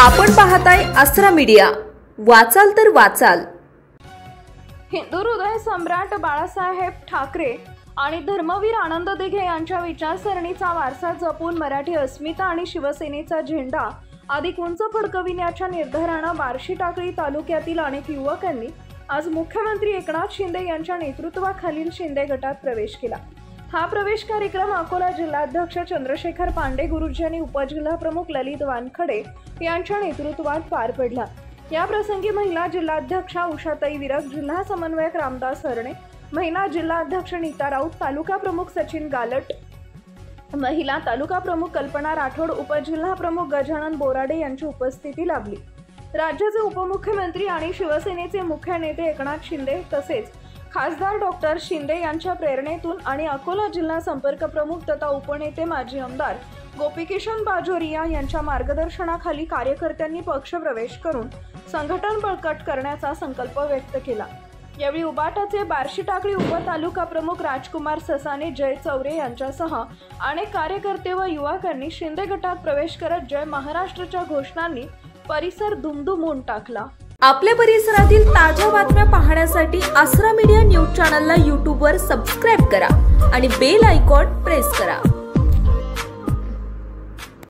आपण पाहताय आसरा मीडिया, वाचाल तर वाचाल। हिंदू हृदय सम्राट बाळासाहेब ठाकरे आणि धर्मवीर आनंद दिघे यांच्या विचारसरणीचा वारसा जपून मराठी अस्मिता आणि शिवसेनेचा झेंडा अधिक उंच फडकविण्याच्या निर्धाराने बार्शी टाकळी तालुक्यातील अनेक युवकांनी आज मुख्यमंत्री एकनाथ शिंदे यांच्या नेतृत्वाखालील शिंदे गटात प्रवेश केला। हा प्रवेश कार्यक्रम अकोला जिल्हाध्यक्ष चंद्रशेखर पांडे गुरुजी आणि उपजिल्हाप्रमुख ललित वानखडे यांच्या नेतृत्वात पार पडला। या प्रसंगी महिला जिल्हाध्यक्षा उषाताई विरक, जिल्हा समन्वयक रामदास हरणे, महिला जिल्हाध्यक्ष नीता राऊत, तालुका प्रमुख सचिन गालट, महिला तालुका प्रमुख कल्पना राठोड, उपजिल्हाप्रमुख गजानन बोराडे यांची उपस्थिती लाभली। राज्याचे उपमुख्यमंत्री आणि शिवसेनेचे मुख्य नेते एकनाथ शिंदे तसेच खासदार डॉक्टर शिंदे यांच्या प्रेरणेतून आणि अकोला जिल्हा संपर्क प्रमुख तथा उपनेते माजी आमदार गोपीकिशन बाजोरिया यांच्या मार्गदर्शनाखाली कार्यकर्त्यांनी पक्षप्रवेश करून संघटन बळकट करण्याचा संकल्प व्यक्त केला। यावेळी उबाटाचे बार्शी टाकळी उपतालुका प्रमुख राजकुमार ससाने, जय चौरे यांच्यासह अनेक कार्यकर्ते व युवकांनी शिंदे गटात प्रवेश करत जय महाराष्ट्राच्या घोषणांनी परिसर दुमदुमून टाकला। आपल्या परिसरातील ताज्या बातम्या पाहण्यासाठी आसरा मीडिया न्यूज चॅनलला YouTube वर सबस्क्राइब करा आणि बेल आयकॉन प्रेस करा।